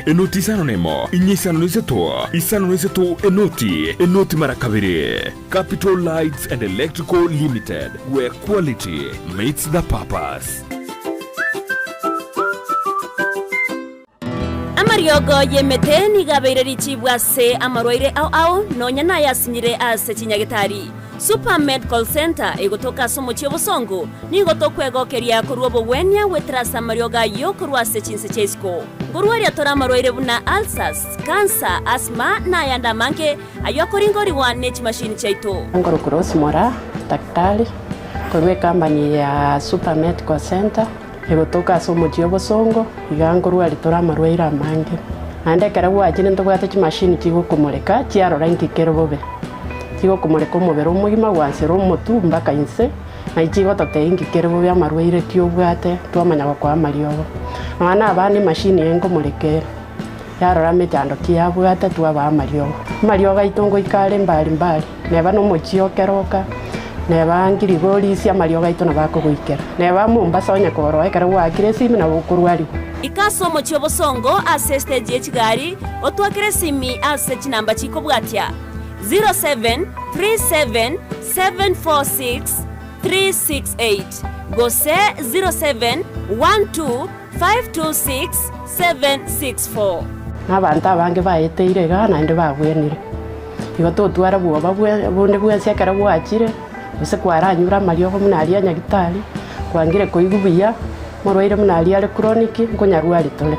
enoti isano nemo inyisano nisetu enoti marakabiri. Capital Lights and Electrical Limited, where quality meets the purpose. Amariogo yemete nigabeire richibwa se amarwaire au nonya na yasinyire ase chinyagitari. Super Medical Center egotoka somo chiobosongo nigotokwegookeria kurwa bogwenya wetrasa marioga yo kurwa se chinse chesko. Ngurwaria tora marwaire buna ulcers, cancer, asthma na yanda manke ayokoringori wa nech machine chaito. Ngoro cross mora daktari kurwe company ya Super Medical Center egotoka somo chiobosongo igangurwa ritora marwaire amange. Ande karawa ajine ntogwate chi machine chigokumureka chiarora nkikero bobe. Tigo kumureka umubiri umugima gwansira umutu mbaka inse na ikigo toteingi kerebo bya marwaire tiobwate twamanya kwa mariogo abana abani machine yengo murekera yarora mitando kiabwate twaba mariogo itongo ikale mbali neba no muchiokeroka neba ngiri goli cia mariogo itona bakugwikera neba Mombasa onya koro ekara wa kiresimi na bukurwari ikaso mochiobosongo ase stage echigari otwakire simi ase chinamba chikobwatia 0737746368 Gose 0712526764 Nabantu abange baeteire gana inde bagwenire igoto twara bwoba bonde bwase kara bwachire use kwaranyura mariogo munali anyagitari kwangire koigubiya morwaire munali ale chronic nkonyarwari tole.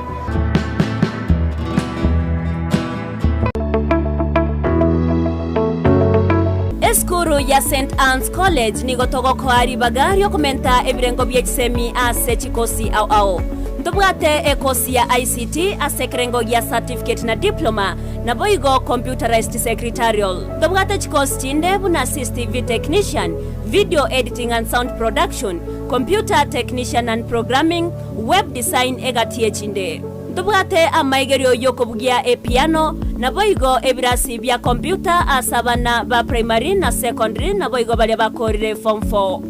Eskuru ya St. Anne's College nigotogo kwari bagario komenta ebirengo byexemi ase chikosi au ndobwate ekosi ya ICT ase krengo ya certificate na diploma na boigo computerized secretarial ndobwate chikosi chinde buna assistive technician, video editing and sound production, computer technician and programming, web design egatie chinde ndobwate amaigerio yokobugia piano na boigo ebirasi bya computer asabana ba primary na secondary na boigo bale bakorire form 4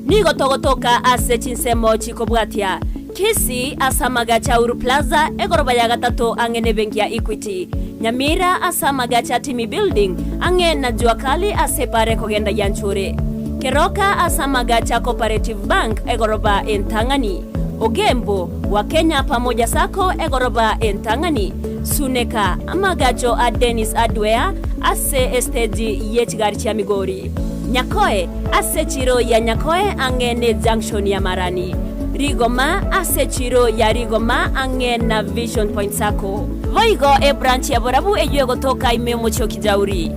nigo togotoka ase chinsemo chikobwatia Kisi asamaga cha Uru Plaza egoroba ya gatatu angene benki ya Equity Nyamira asamaga cha Timi Building ange na juakali asepare kogenda yanchure Keroka asamaga cha Cooperative Bank egoroba entangani Ogembo wa Kenya pamoja sako egoroba entangani Suneka amagacho a Dennis Adwea ase esteji yechigari cha Migori Nyakoe ase chiro ya Nyakoe angene junction ya Marani Rigoma ase chiro ya Rigoma ange na Vision Point sako Voigo branch ya borabu ejuego toka imemo choki jauri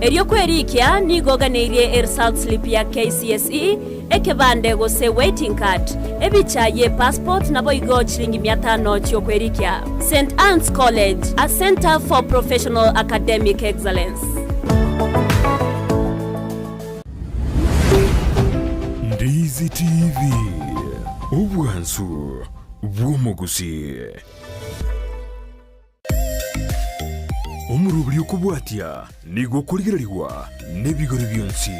Erio kwerikia nigoga neirie result slip ya KCSE ekebande go se waiting card ebicha ye passport na boigo chilingi 500 chyo kwerikia St. Anne's College, a center for professional academic excellence. Ndizi TV Ubwansu Bwomogusi Omurubuli okubwatia nigo kurigirariwa nebigori byonsi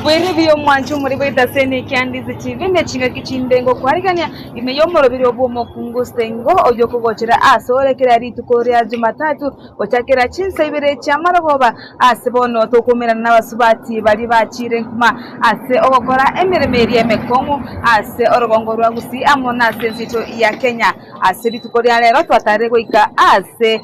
Bwere biyo mwanju muri bwita sene kyandize kivine chinga kichindengo kwariganya imeyomoro biri Omokungu Stengo ojo kugochera asorekera rituko rya Jumatatu ochakera chinsa ibere cya marogoba asebono tokomera n'abasubati bari bacire nkuma ase ogokora emiremeri emekongu ase orogongo rwa gusi amona senzito ya Kenya ase rituko rya lero twatare goika ase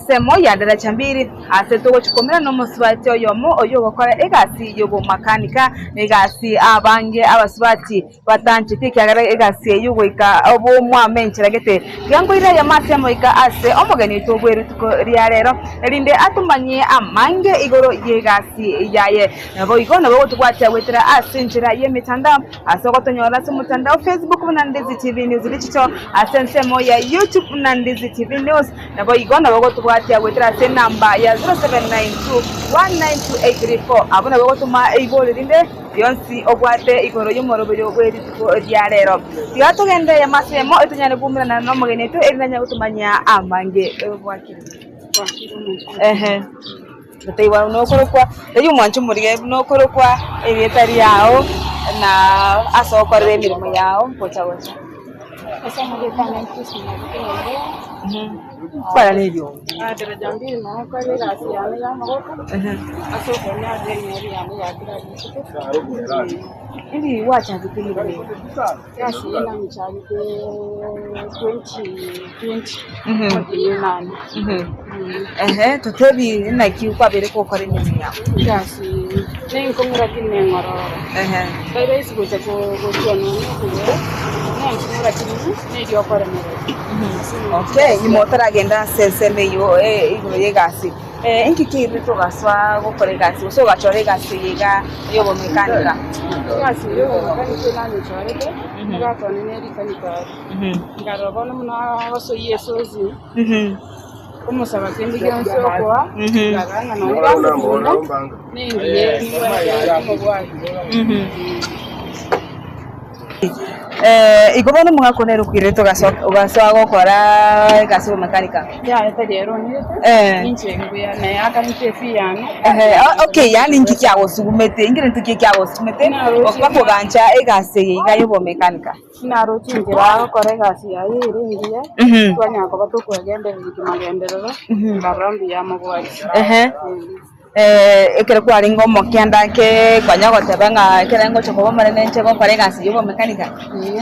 semo yandara chambiri ase togo chikomera no musubati oyomo oyo gokora egasi yobo makanika negasi abange abasubati batanje tikagara egasi yugoika obo mwamenchira gete yango ira ya masemo ika ase omugeni togweru tuko rya rero erinde atumanye amange igoro yegasi yaye nabo igona bo tukwatya wetera ase njira yemitandao asokotonyora se mutandao Facebook na Ndizi TV News lichito asensemo ya YouTube na Ndizi TV News nabo igona bo tukwatya wetera se namba ya 0792192834 abona bo tuma ibole rinde yonsi ogwate igoro y'umorobero gweri tuko rya rero yatugende ya masemo etunyane bumira na no mugeni to erinanya gutumanya amange bwakire Bataiwa no korokwa eyo mwanchu muri no korokwa ebetari yao na asokorere mirimo yao gocha gocha asa muri kana kisina para nebyo adara jambi no kare rasi yana ya maboko aso konya deri nyari yana ya kira ili wacha dikili yasi yana mchari 2020 tutebi na kiupa bere ko kore mirimo yao yasi nengo murakine ngoro kare isi gocha ko gocha no okay imotara agenda seseme yo igasi inkikiri to gaswa gukore gasi so gachore gasi yiga yobo mekanika gasi yobo mekanika nani choreke ngatone neri kanika ngarobona muna waso yesozi kumusaba kendi genso kwa ngagana no ngamba ningiye niwa mubwa igobona mugakonera ukwireto gaswa gukora gasi mekanika ya etajero ni ninjengo ya na yaka nitefi yani okay yani nkikyago sugumete ingire tukikyago sugumete okubako gancha egase yiga yobo mekanika naro chingira kore gasi ya iri ngiye twanya ko batukwegende bikimagenderero barambi ya mabwati ekere kwa ringo mokianda ke kwanya gotebanga kerengo chokobo mare nenche go kore gasi yobo mekanika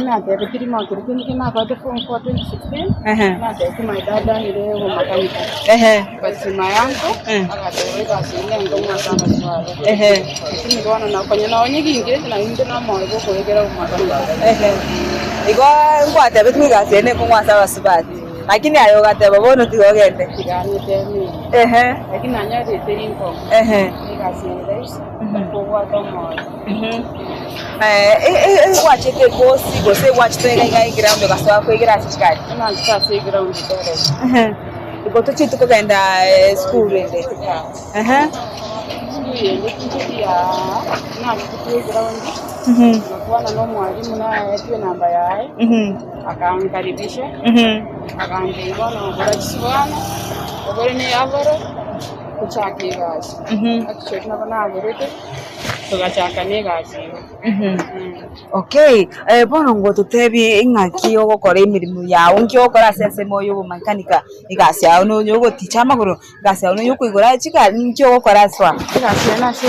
na tebe kirimo kirikini na kwa form 2016 na tebe my dada ni leo mekanika basi mayango akatebe gasi ile ngoma sana sana kini gona na kwanya na onye ginge na inde na mo go kuregera mekanika igo ngwa tebe tu gasi ne ngwa sawa subati lakini ayo gateba bono tigogende tigani temi lakini anya de terinko gasi kwa tomo wachete kosi gose wachete ga ground gaswa ko igira chikari na chase ground tore ibo to chitu ko genda school ende ya na chitu ground kwa na mwalimu na etiwe namba yae akankaribisha akaambia na bora chiswana bora ni avaro kuchaki gasi akishona bana averete tugachaka ne gasi okay bono ngo tutebi ingaki yo gukora imirimo yawo ngyo gukora sense moyo bo mekanika igasi yawo no nyogo tichama goro gasi yawo no kuigora chika ngyo gukora swa gasi na se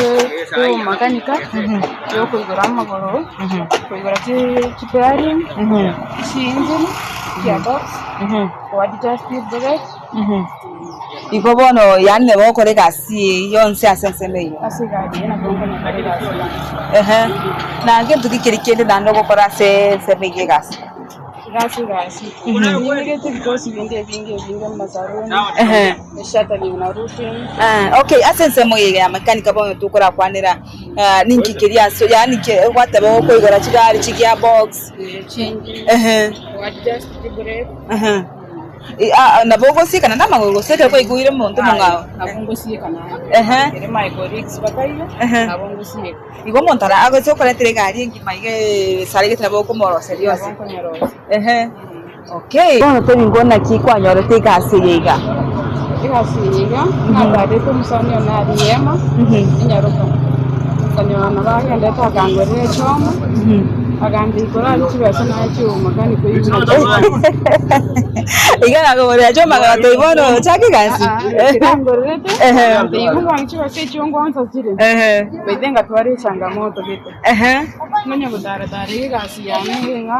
yo mekanika yo kuigora magoro kuigora chipari engine gearbox what just did iko bono yanne bokore gasi yonse asense meyo asigadi na bongo na kare gasi na ngento kikirikende dando gukora sense meyo gasi Nigete because vinge masaroni shata ni na roofing okay asense moyo ya mekanika bono tukora kwanira ninkikiria so yani kwata boko igora chigari chigia box change what just the brake na bongo sikana na magoro sete ko iguire muntu mungao na bongo sikana ere my colleagues bakayo na bongo sikana igo montara ago so kore tere gari ngimaige sare gitira boko moro serious okay bono to ngona ki kwanyoro te gasi yiga na gari to musani na riema inyaruka kanyo na ba ngende ta kangore choma agandi kora chibasa na cyuma kandi kuyibona igana go re choma ga to ibono chaki gasi ngorete ndiyibona chibasa cyongo anza zire bedenga twari changamoto bito nanya budara dari gasi yani nga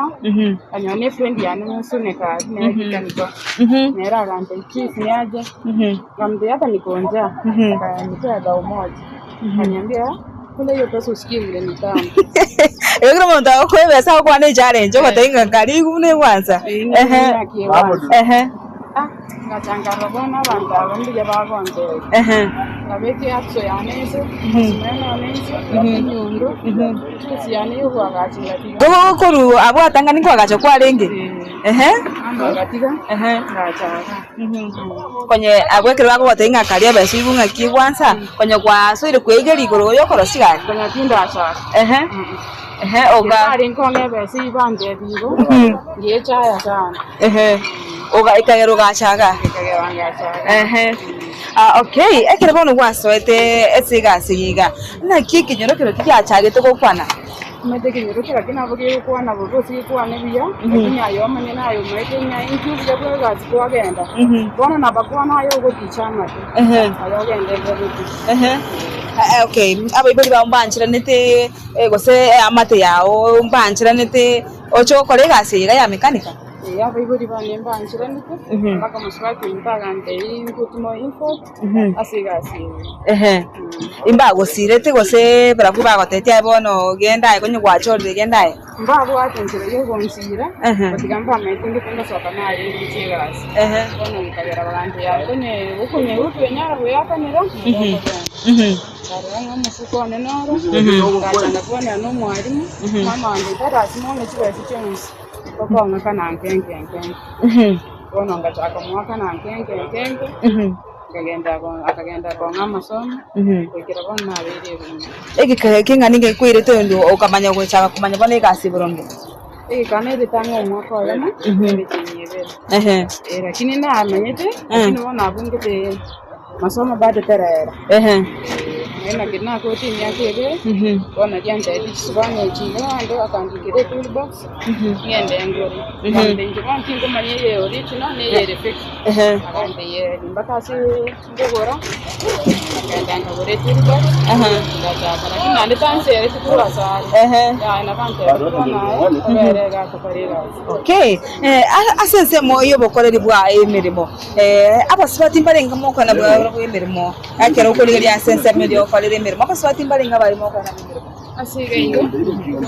anyone friend yani musune ka ne kikaniko nera gande chief ni aje ngambe hata nikonja nikaenda umoja anyambia kule hiyo pesa usikie vile ni tamu Yogro monta ko besa ko ane challenge ko tenga kali kune kwanza ngachanga robona banda bambi jabagonze ngabeti atso yanese simena yanese nyundo siyane yo kwagatinga go koru abo atanga ni kwagacho kwa lenge ngatiga ngachanga konye abwekere bako tenga kali besa ibunga ki kwanza konye kwa so ile kwegeri goro yo koro sigani konye tinda acha oga ari nkonge besa ibande bigo ngiye chaya sana oga ikagero gachaga okay ekere bono gwasoete esigasigiga na kiki nyoro kero kiachagete gokwana mete kinyoro kira kinavuge kwana bosi kwana biya kinya yo mane nayo mete nya inju bya bwa kwa genda bona na bakwana yo go tichama ayo genda go okay abo ibiri ba mbanchira nete gose amate yao mbanchira nete ocho kolega siga ya mekanika ya ibiri ba nemba nchira nete baka muswaki mpagante inkutumo info asiga imbago sirete gose para kuba gotetia bono genda konyo gwachorde genda mbago atenchira yo gonsira batigamba mete ndikunda soka na ari ndichigas bono nkagera bagante ya kone ukunye utwenya we akanira Karanga mufuko nenoro ngachana kuona no mwalimu mama nditara simone chibese chonse koko ngakana nkenkenken bono ngachaka mwaka na nkenkenken akagenda kwa amasomo kwikira bona nabere kinga ninge kwire tondo okamanya gwechaka kumanya bona igasi burundu kana ile tango mwaka wa yama lakini na amanyete lakini bona abungete masomo bado terera ena kina ko timu yake yake ona janja ile sibanye chino ndo akandikire toolbox ngende ngori ngende ngoma tingo manye original ne yere fix akande ye mbakasi ngora ngende ngore toolbox ngaja kana kina ndanse yere tukura sare ya na kante ona bere ga kuparira okay asense mo yo bokoreri bwa emirimo abasibati mbarenga mo kana bwa emirimo akero ko ligari asense medio falere mirimo abasibati mbarenga bari mo kana mirimo asiga ingo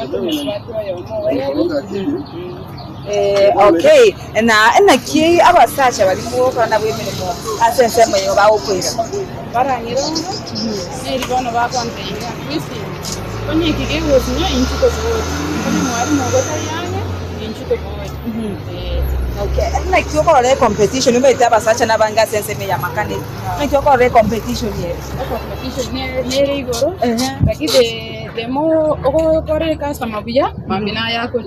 abasibati yo okay na ki abasacha bari mo kana bwa emirimo asense mo yo bawo kwira baranyiro eri bono bakonte inga kwisi konye kigego sinyo inchiko zo konye mwari mo gotayanya inchiko zo okay na kioko le competition umete abasacha nabanga sense me ya makani na kioko le competition ne igoro lakini demo ogo kore customer buya mambina yako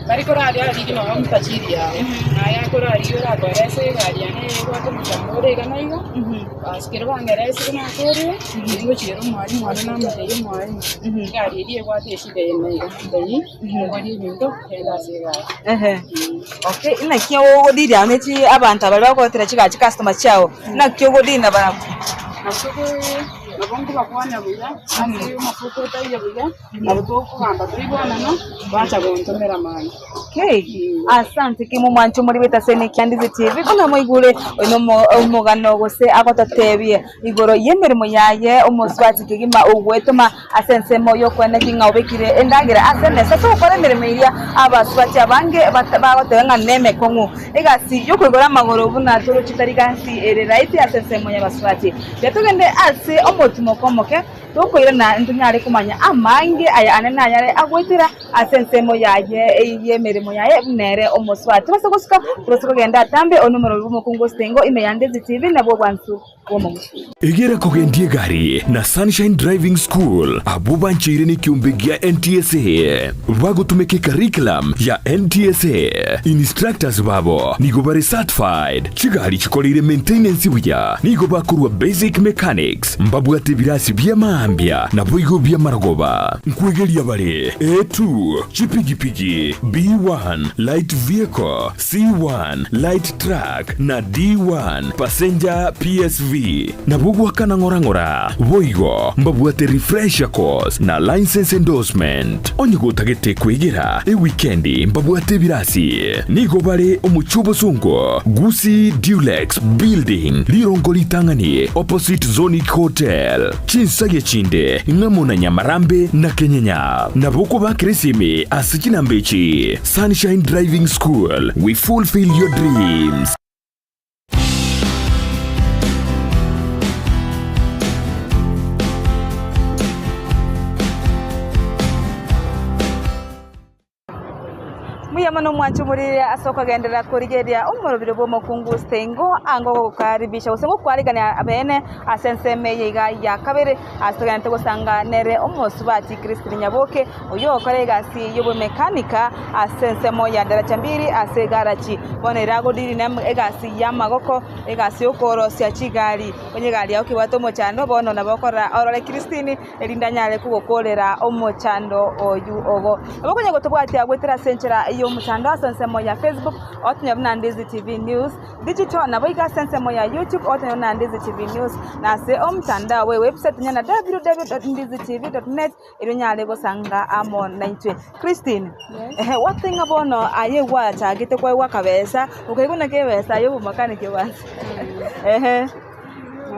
bari korali ali no mutachiri ya na yako ali ora korese gariane kwa mtamore kana iga askero bangerese na kore ngo chiro mwari mwana na muteye mwari gari ile kwa teshide ne dai ngori bindo hela sega okay ina kiyo godi da ne chi abantu abari bakotera chiga chi customer chao na kiyo godi na bara nasuko nabongo bakwana buya andi mafuko tayo buya nabutoko kamba tribona no bacha gontomera mani okay asante kimu mwancho muri beta sene kyandize TV kuna moigure ono mogano gose agotatebie igoro yemerimo yaye omoswati kigima ogwetoma asense moyo kwene kinga obekire endagira asene sato kore merimo iria abaswati abange bagotenga neme kongu egasi yokwegora magoro buna toro chitarigasi ere right asense moya baswati yatugende ase omotumo komoke tokoira na ntunyare kumanya amange aya anena yare agwetira asense moyaye yemerimo yaye nere omoswati basogosuka genda tambe onumero Omokungu Stengo imeyandeze TV nabo bwansu Egera kogendie gari na Sunshine Driving School abubanchire ni kiumbegia NTSA bagutumeke curriculum ya NTSA instructors babo nigo bari certified chigari chikolire maintenance buya nigo bakurwa basic mechanics mbabwate birasi bya mambya na boigo bya maragoba nkwegeria bari A2 chipigipigi B1 light vehicle C1 light truck na D1 passenger PSV na bugwa kana ngora boigo mbabwate refresher course na license endorsement onyigo tagete kwegera weekendi mbabwate birasi nigo bare omuchubo sungo gusi Dulex building lirongo litangani opposite Zonic Hotel chinsage chinde ngamona Nyamarambe na Kenyanya na buko bakresime asikina mbechi Sunshine Driving School, we fulfill your dreams. Kama no mwanchumurire asoko gendera kurigeria umurubiro bw'Omokungu Stengo ango gukaribisha usengo kwarigana abene asenseme yiga ya kabere asogante gusanga nere omosubati Christine Nyaboke uyo okoregasi yobo mekanika asensemo ya daraja mbiri asegarachi bonera godiri nem egasi yamagoko egasi okorosia chigari onye gari yao kiwato mochando bono nabokora orole Christine erindanyale kugokolera omochando oyu ogo abakonye gotobwati agwetera senchera iyo mutandao asensemo ya Facebook otunye Nandizi TV News digital na boiga asensemo ya YouTube otunye Nandizi TV News na se omtandao we website nyana www.ndizitv.net irunyale gosanga amo 92 Christine. Yes. What thing abono aye wacha gite kwa wakabesa ukayibona kebesa yo bumakanike wansi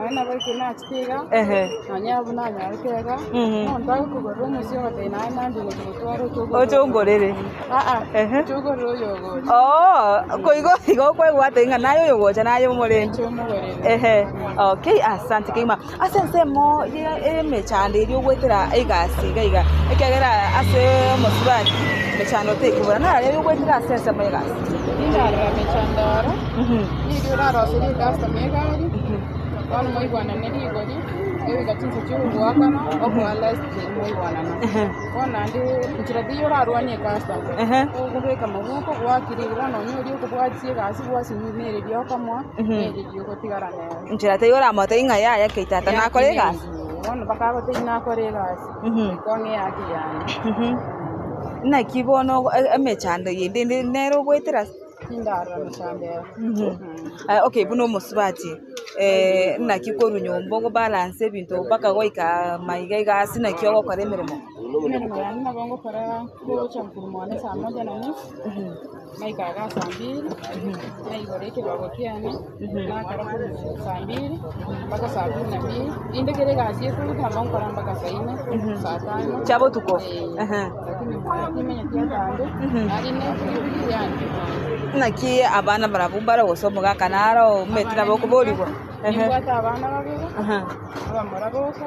na bari na chikiga anya bunanya arikega nda kugoro musyo gate na nandi gutwaro ochongorere chogoro yogo koigo kwa gwate nga nayo yogo nayo murenje okay asante kima asensemo mechande iri ogwetera igasi gaiga ekegera ase musubati mechando tekibura na rero ogwetera asensemo igasi indara mechandara iri raro siri gasta megari One more one and any body, every gatting to you walk on, or less than one. One and the you are one year cast. Oh, break a move, walk it run on you, you watch it as it was in made your come made you go to Yarana. Inchiratayora motoinga ya Kita na colegas. One back in our colegas. Going again. Na kibono a mechando, you didn't narrow waiters. Okay, buno musubati na kikoru nyombo go balance bintu baka goika maiga sina kiyogo kare mirimo na bongo para ko champurmo ne samoja na ni maiga ga sambiri na igoreke bagokiane na kara sambiri baka sabu na mi inde kere ga sie ko na bongo para baka saine satano chabo tuko lakini menya tiatande ari ne yani naki abana barabumbara gosomo gakanaro metra boko boligo ingwata abana babiri abamara boko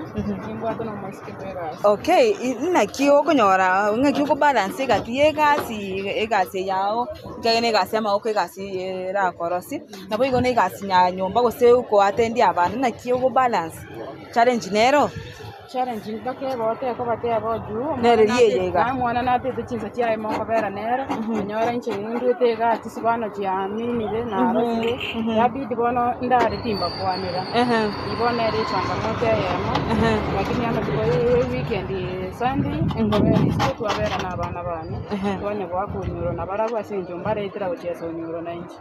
ingwata no musikebera okay naki okonyora ngaki ko balance gati egasi yao gane gasi ama okegasi ra korosi nabo igone gasi nya nyomba gose uko atendi abana naki ko balance challenge nero challenge bake bote ko bate aboju nere yeyega na mwana na tete chinsa chia mo kabera nero nyora nche ndu tega tisibano chia minire na arose yabidi bono ndare timba kwanira ibona ere changamoto yamo lakini ama tuko weekend Sunday ngobera isitu abera na abana bana twane bwakunyuro na barabu asenjo mbare itira ucheso nyuro na inchi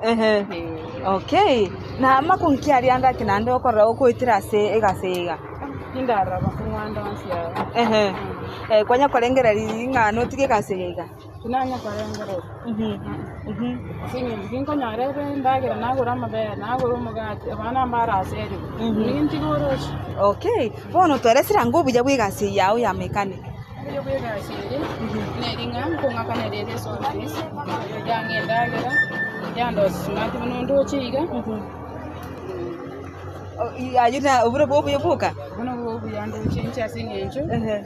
okay na makunki ari anda kinande okora okutira se egasega indara bakumwanda wansia kwanya kolengera linga no tike kasega tunanya kolengera singi nginko nyarebe ndagira nagura mabe nagura umugati abana mbara aseri ninti gorosh okay bono toresira ngo buja bwigasi yawo ya mechanic yo bwigasi neringa konga kanere service yange ndagira yando smart mundo chiga ayuna uburo bobu yobuka buno bobu yando chincha singencho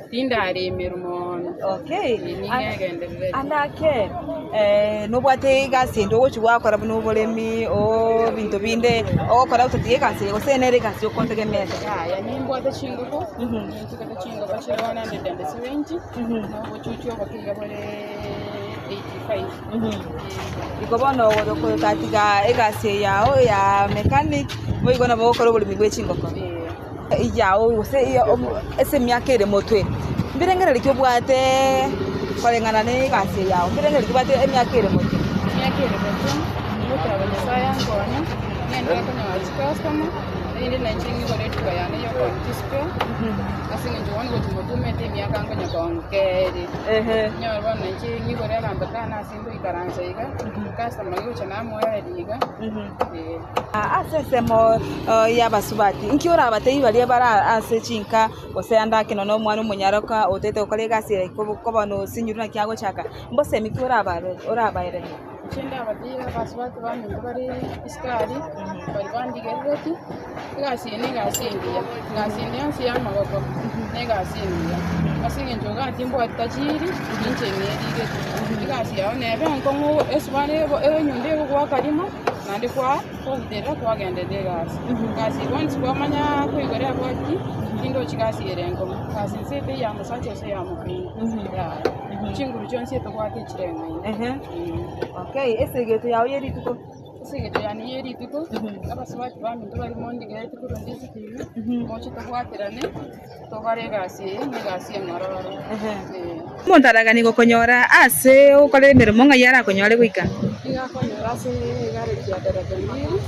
tindare merumono okay ningegenderere andake no bwate gasi ndo gochi wakora buno bolemi o bintu binde o kora utatiye gasi osenere gasi okontege meza ya nimbwate chingoko nchikata chingo bashirwana 170 no bochucho bakiga bole 85 ikobono wodoko katika egasi yao ya mechanic boigona bokora buli migwe chingoko yao ese myakere motwe mbirengera likobwate kolengana ne gasi yao mbirengera likobwate emyakere motwe mutaba saya ngona nenda kanya customer inde lanchingi gore tuwa yana yo kontisko asinge jwan go tumotume te myaka nganya konkeri nyorwa lanchingi gore gamba kana asingo ikaranza iga customer yo chana moya diga asesemo yabasubati nkiora abatei bali bara asechinka osenda kino no mwana munyaroka otete okolega sire ko bano sinyuruna kyago chaka mbose mikiora abaro ora abaire Chenda abatira baswati bamintu bari iskari bari bandigereti gasini gasindia nsi y'amaboko ne gasindia asinge njoga timbo atachiri inchenyeri gasi yawe nebe nkongo esbane nyunde kwa karima nandi kwa kudera kwa gendede gasi once kwa manya kwigore abaki kindo chigasi erengo gasi sebe ya musache se ya mukini ya chinguru chonse to kwa tichirenga okay esegeto yawe yeri tuko sigeto yani yeri tuko abaswati bamintu bari mondi gete kurondezi kibi mochi to kwaterane to bare gasi ni gasi ngororo umuntu araganirwa konyora ase ukore imirimo nka yara konyore gwika igakonyora ase igare kya daragamiri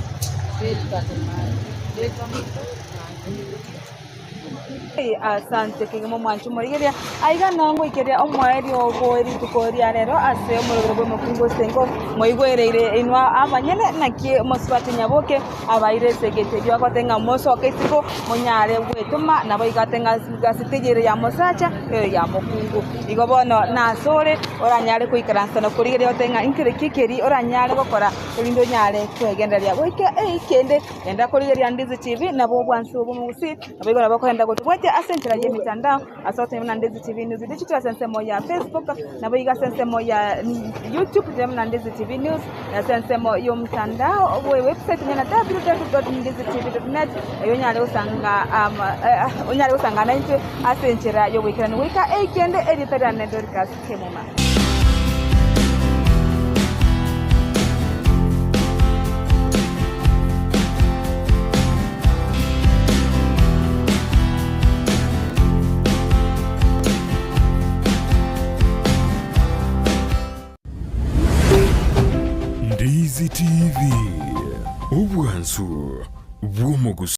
asante kigemo mwanchu murigeria aiga nongo ikeria omweri ogweri tukoria rero ase omurugero bwe Omokungu Stengo moigwereire inwa abanyene naki moswati nyaboke abaire segete byo akotenga moso kesiko monyare gwetuma nabo igatenga gasitejere ya mosacha ya Omokungu igobono nasore oranyare kuikaransa no kurigeria otenga inkire kikeri oranyare gukora ibindo nyare kwegenderia gwike ikende enda kurigeria Ndizi TV nabo bwansu bumusi nabo igora bakoenda gutubwete asentera ye mitandao asote na Ndizi TV News digital sense moya Facebook nabo iga sense moya YouTube dem na Ndizi TV News na sense moyo mtandao we website nyana www.ndizitv.net yonyale usanga na into asentera yo wikana wika ekende editor na Dorcas Kemoma. Ndizi TV, ubwansu bw'Omokungu